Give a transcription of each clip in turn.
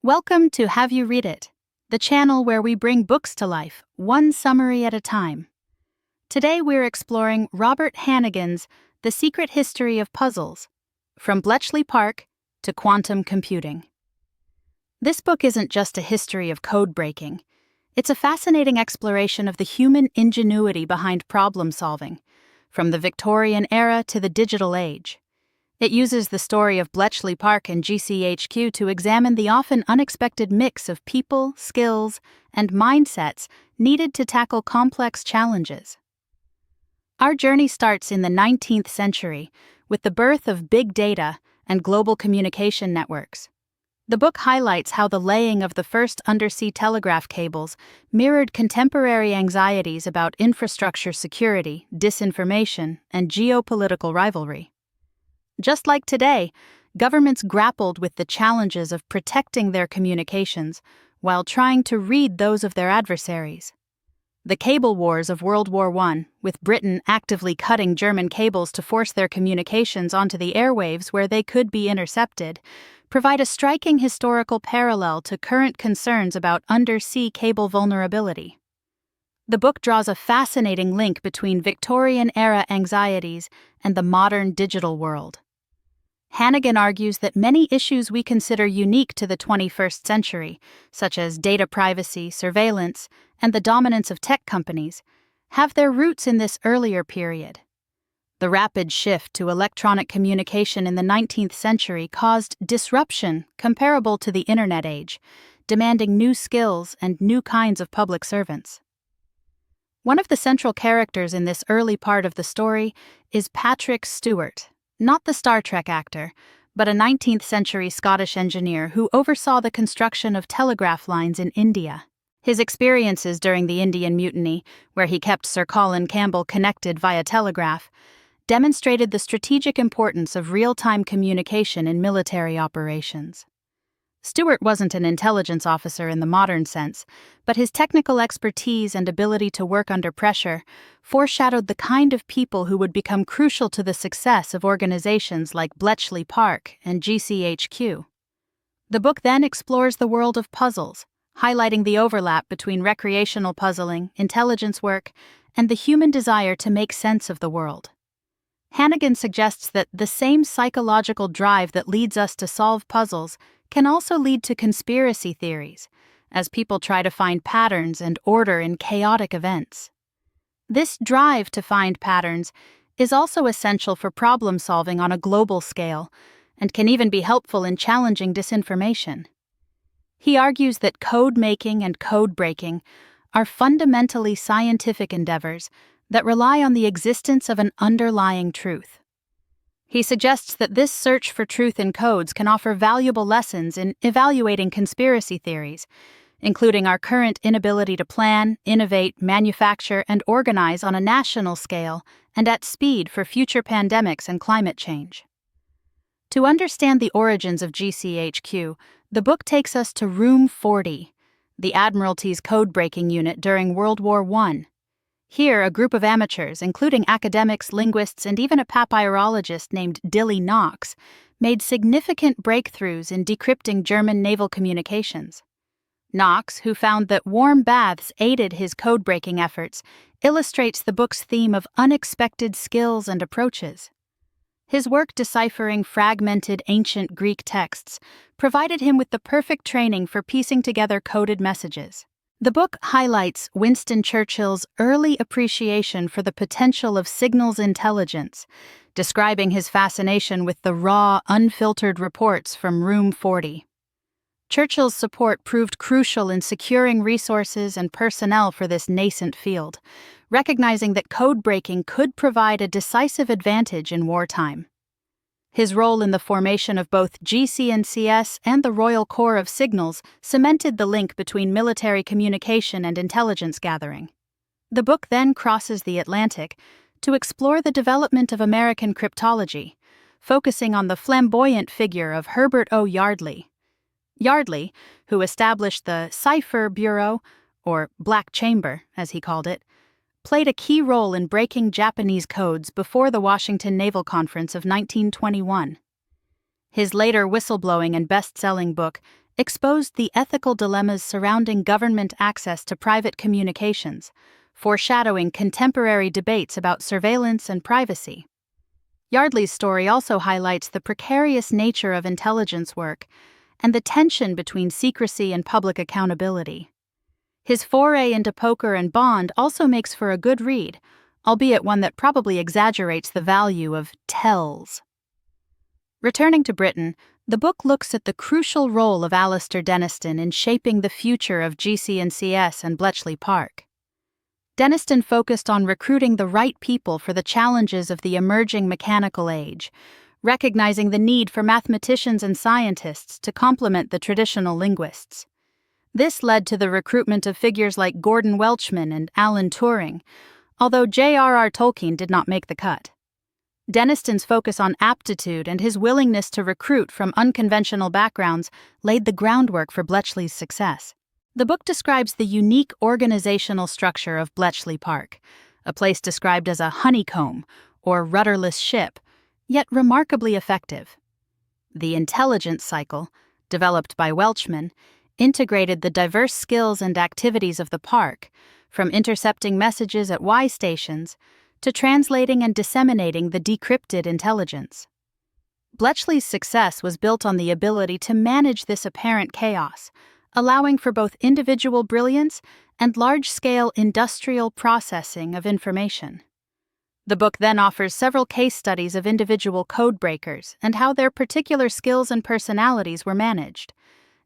Welcome to Have You Read It, the channel where we bring books to life, one summary at a time. Today we're exploring Robert Hannigan's The Secret History of Puzzles, From Bletchley Park to Quantum Computing. This book isn't just a history of code breaking. It's a fascinating exploration of the human ingenuity behind problem solving, from the Victorian era to the digital age. It uses the story of Bletchley Park and GCHQ to examine the often unexpected mix of people, skills, and mindsets needed to tackle complex challenges. Our journey starts in the 19th century with the birth of big data and global communication networks. The book highlights how the laying of the first undersea telegraph cables mirrored contemporary anxieties about infrastructure security, disinformation, and geopolitical rivalry. Just like today, governments grappled with the challenges of protecting their communications while trying to read those of their adversaries. The cable wars of World War I, with Britain actively cutting German cables to force their communications onto the airwaves where they could be intercepted, provide a striking historical parallel to current concerns about undersea cable vulnerability. The book draws a fascinating link between Victorian-era anxieties and the modern digital world. Hannigan argues that many issues we consider unique to the 21st century, such as data privacy, surveillance, and the dominance of tech companies, have their roots in this earlier period. The rapid shift to electronic communication in the 19th century caused disruption comparable to the Internet age, demanding new skills and new kinds of public servants. One of the central characters in this early part of the story is Patrick Stewart, not the Star Trek actor, but a 19th century Scottish engineer who oversaw the construction of telegraph lines in India. His experiences during the Indian Mutiny, where he kept Sir Colin Campbell connected via telegraph, demonstrated the strategic importance of real-time communication in military operations. Stewart wasn't an intelligence officer in the modern sense, but his technical expertise and ability to work under pressure foreshadowed the kind of people who would become crucial to the success of organizations like Bletchley Park and GCHQ. The book then explores the world of puzzles, highlighting the overlap between recreational puzzling, intelligence work, and the human desire to make sense of the world. Hannigan suggests that the same psychological drive that leads us to solve puzzles can also lead to conspiracy theories, as people try to find patterns and order in chaotic events. This drive to find patterns is also essential for problem solving on a global scale, and can even be helpful in challenging disinformation. He argues that code making and code breaking are fundamentally scientific endeavors that rely on the existence of an underlying truth. He suggests that this search for truth in codes can offer valuable lessons in evaluating conspiracy theories, including our current inability to plan, innovate, manufacture, and organize on a national scale and at speed for future pandemics and climate change. To understand the origins of GCHQ, the book takes us to Room 40, the Admiralty's code-breaking unit during World War I. Here, a group of amateurs, including academics, linguists, and even a papyrologist named Dilly Knox, made significant breakthroughs in decrypting German naval communications. Knox, who found that warm baths aided his code-breaking efforts, illustrates the book's theme of unexpected skills and approaches. His work deciphering fragmented ancient Greek texts provided him with the perfect training for piecing together coded messages. The book highlights Winston Churchill's early appreciation for the potential of signals intelligence, describing his fascination with the raw, unfiltered reports from Room 40. Churchill's support proved crucial in securing resources and personnel for this nascent field, recognizing that code breaking could provide a decisive advantage in wartime. His role in the formation of both GCNCS and the Royal Corps of Signals cemented the link between military communication and intelligence gathering. The book then crosses the Atlantic to explore the development of American cryptology, focusing on the flamboyant figure of Herbert O. Yardley. Yardley, who established the Cipher Bureau, or Black Chamber, as he called it, played a key role in breaking Japanese codes before the Washington Naval Conference of 1921. His later whistleblowing and best-selling book, exposed the ethical dilemmas surrounding government access to private communications, foreshadowing contemporary debates about surveillance and privacy. Yardley's story also highlights the precarious nature of intelligence work and the tension between secrecy and public accountability. His foray into poker and Bond also makes for a good read, albeit one that probably exaggerates the value of tells. Returning to Britain, the book looks at the crucial role of Alastair Denniston in shaping the future of GCHQ and Bletchley Park. Denniston focused on recruiting the right people for the challenges of the emerging mechanical age, recognizing the need for mathematicians and scientists to complement the traditional linguists. This led to the recruitment of figures like Gordon Welchman and Alan Turing, although J.R.R. Tolkien did not make the cut. Denniston's focus on aptitude and his willingness to recruit from unconventional backgrounds laid the groundwork for Bletchley's success. The book describes the unique organizational structure of Bletchley Park, a place described as a honeycomb or rudderless ship, yet remarkably effective. The intelligence cycle, developed by Welchman, integrated the diverse skills and activities of the park, from intercepting messages at Y stations to translating and disseminating the decrypted intelligence. Bletchley's success was built on the ability to manage this apparent chaos, allowing for both individual brilliance and large-scale industrial processing of information. The book then offers several case studies of individual code breakers and how their particular skills and personalities were managed.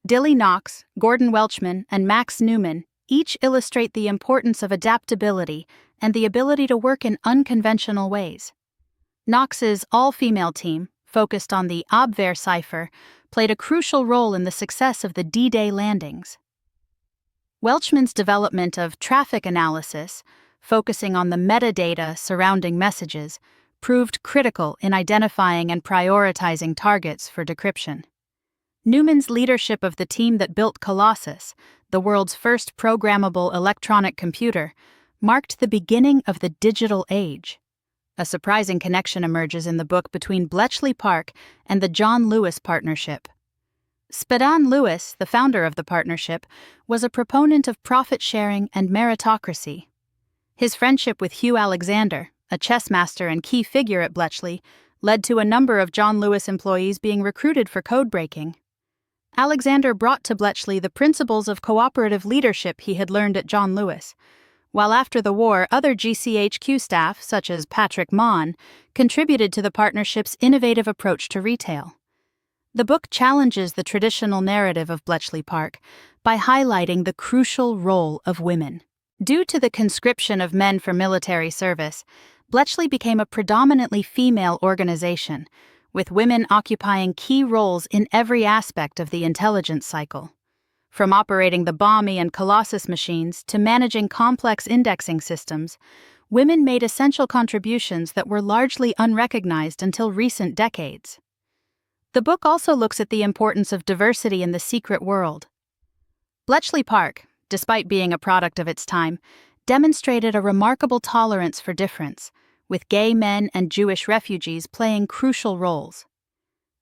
Dilly Knox, Gordon Welchman, and Max Newman each illustrate the importance of adaptability and the ability to work in unconventional ways. Knox's all-female team, focused on the Abwehr cipher, played a crucial role in the success of the D-Day landings. Welchman's development of traffic analysis, focusing on the metadata surrounding messages, proved critical in identifying and prioritizing targets for decryption. Newman's leadership of the team that built Colossus, the world's first programmable electronic computer, marked the beginning of the digital age. A surprising connection emerges in the book between Bletchley Park and the John Lewis Partnership. Spadan Lewis, the founder of the partnership, was a proponent of profit-sharing and meritocracy. His friendship with Hugh Alexander, a chess master and key figure at Bletchley, led to a number of John Lewis employees being recruited for code breaking. Alexander brought to Bletchley the principles of cooperative leadership he had learned at John Lewis, while after the war other GCHQ staff, such as Patrick Maughan, contributed to the partnership's innovative approach to retail. The book challenges the traditional narrative of Bletchley Park by highlighting the crucial role of women. Due to the conscription of men for military service, Bletchley became a predominantly female organization, with women occupying key roles in every aspect of the intelligence cycle. From operating the Balmy and Colossus machines to managing complex indexing systems, women made essential contributions that were largely unrecognized until recent decades. The book also looks at the importance of diversity in the secret world. Bletchley Park, despite being a product of its time, demonstrated a remarkable tolerance for difference, with gay men and Jewish refugees playing crucial roles.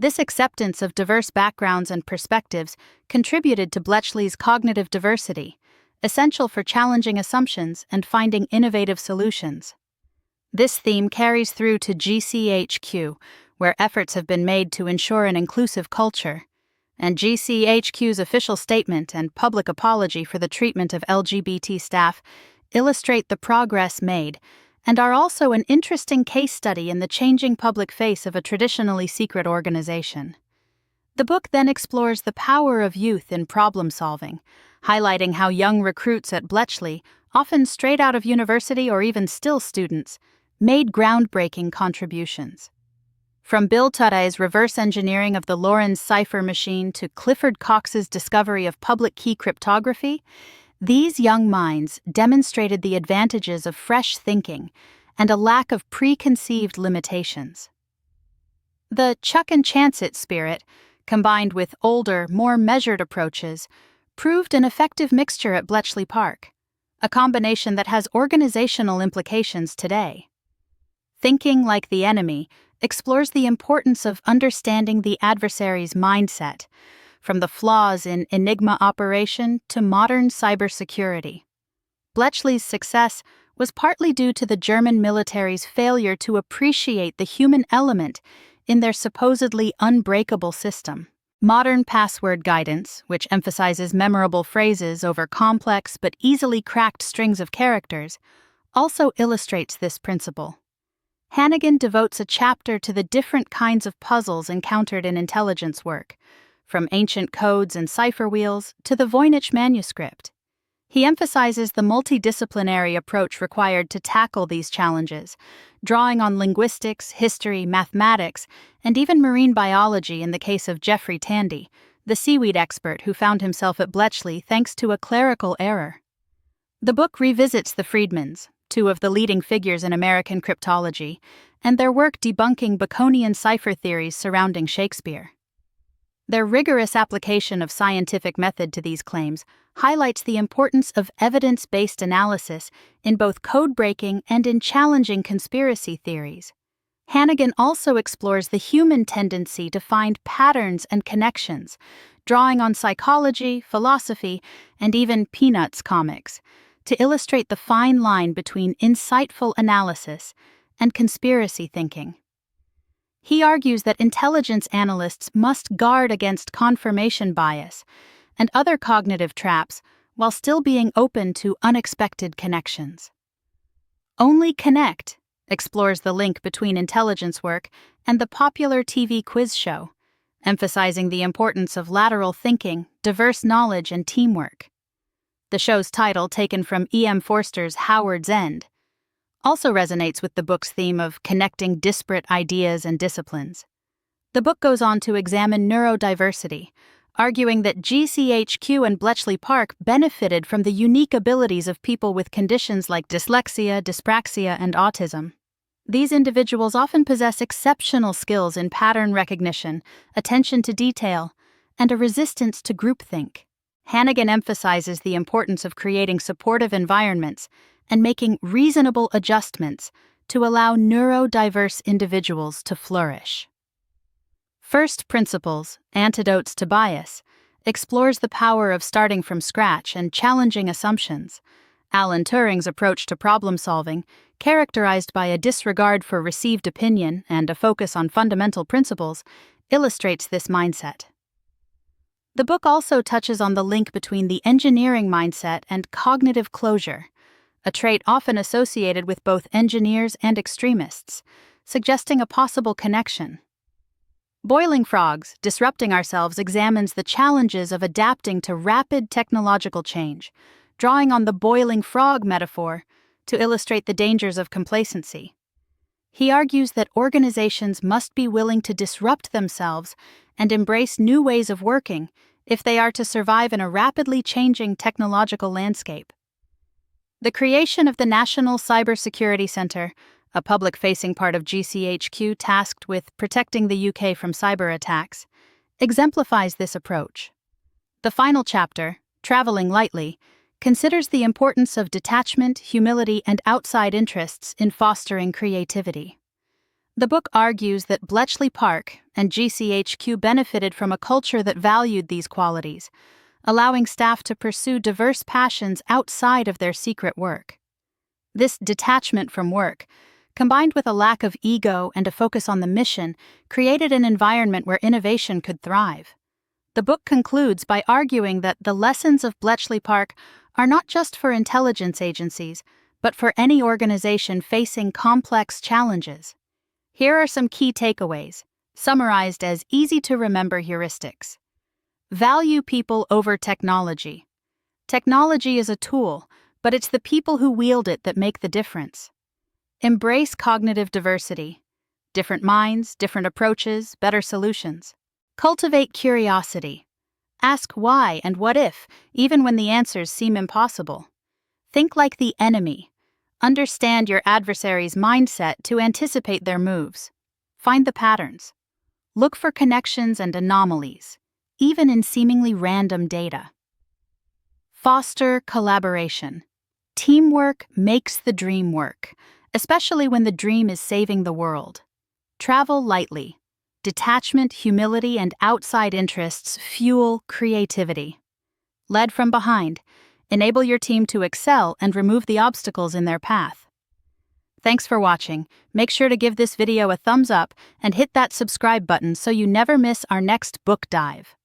This acceptance of diverse backgrounds and perspectives contributed to Bletchley's cognitive diversity, essential for challenging assumptions and finding innovative solutions. This theme carries through to GCHQ, where efforts have been made to ensure an inclusive culture, and GCHQ's official statement and public apology for the treatment of LGBT staff illustrate the progress made and are also an interesting case study in the changing public face of a traditionally secret organization. The book then explores the power of youth in problem-solving, highlighting how young recruits at Bletchley, often straight out of university or even still students, made groundbreaking contributions. From Bill Turay's reverse engineering of the Lorenz cipher machine to Clifford Cox's discovery of public key cryptography, these young minds demonstrated the advantages of fresh thinking and a lack of preconceived limitations. The chuck and chance it spirit, combined with older, more measured approaches, proved an effective mixture at Bletchley Park, a combination that has organizational implications today. Thinking like the enemy explores the importance of understanding the adversary's mindset, from the flaws in Enigma operation to modern cybersecurity. Bletchley's success was partly due to the German military's failure to appreciate the human element in their supposedly unbreakable system. Modern password guidance, which emphasizes memorable phrases over complex but easily cracked strings of characters, also illustrates this principle. Hannigan devotes a chapter to the different kinds of puzzles encountered in intelligence work, from ancient codes and cipher wheels to the Voynich manuscript. He emphasizes the multidisciplinary approach required to tackle these challenges, drawing on linguistics, history, mathematics, and even marine biology in the case of Geoffrey Tandy, the seaweed expert who found himself at Bletchley thanks to a clerical error. The book revisits the Friedmans, two of the leading figures in American cryptology, and their work debunking Baconian cipher theories surrounding Shakespeare. Their rigorous application of scientific method to these claims highlights the importance of evidence-based analysis in both code-breaking and in challenging conspiracy theories. Hannigan also explores the human tendency to find patterns and connections, drawing on psychology, philosophy, and even Peanuts comics, to illustrate the fine line between insightful analysis and conspiracy thinking. He argues that intelligence analysts must guard against confirmation bias and other cognitive traps while still being open to unexpected connections. Only Connect explores the link between intelligence work and the popular TV quiz show, emphasizing the importance of lateral thinking, diverse knowledge, and teamwork. The show's title, taken from E.M. Forster's Howard's End, also resonates with the book's theme of connecting disparate ideas and disciplines. The book goes on to examine neurodiversity, arguing that GCHQ and Bletchley Park benefited from the unique abilities of people with conditions like dyslexia, dyspraxia, and autism. These individuals often possess exceptional skills in pattern recognition, attention to detail, and a resistance to groupthink. Hannigan emphasizes the importance of creating supportive environments and making reasonable adjustments to allow neurodiverse individuals to flourish. First Principles, Antidotes to Bias, explores the power of starting from scratch and challenging assumptions. Alan Turing's approach to problem-solving, characterized by a disregard for received opinion and a focus on fundamental principles, illustrates this mindset. The book also touches on the link between the engineering mindset and cognitive closure, a trait often associated with both engineers and extremists, suggesting a possible connection. Boiling Frogs, Disrupting Ourselves examines the challenges of adapting to rapid technological change, drawing on the boiling frog metaphor to illustrate the dangers of complacency. He argues that organizations must be willing to disrupt themselves and embrace new ways of working if they are to survive in a rapidly changing technological landscape. The creation of the National Cybersecurity Center, a public-facing part of GCHQ tasked with protecting the UK from cyber attacks, exemplifies this approach. The final chapter, Traveling Lightly, considers the importance of detachment, humility, and outside interests in fostering creativity. The book argues that Bletchley Park and GCHQ benefited from a culture that valued these qualities, allowing staff to pursue diverse passions outside of their secret work. This detachment from work, combined with a lack of ego and a focus on the mission, created an environment where innovation could thrive. The book concludes by arguing that the lessons of Bletchley Park are not just for intelligence agencies, but for any organization facing complex challenges. Here are some key takeaways, summarized as easy-to-remember heuristics. Value people over technology. Technology is a tool, but it's the people who wield it that make the difference. Embrace cognitive diversity. Different minds, different approaches, better solutions. Cultivate curiosity. Ask why and what if, even when the answers seem impossible. Think like the enemy. Understand your adversary's mindset to anticipate their moves. Find the patterns. Look for connections and anomalies, even in seemingly random data. Foster collaboration. Teamwork makes the dream work, especially when the dream is saving the world. Travel lightly. Detachment, humility, and outside interests fuel creativity. Led from behind, enable your team to excel and remove the obstacles in their path. Thanks for watching. Make sure to give this video a thumbs up and hit that subscribe button so you never miss our next book dive.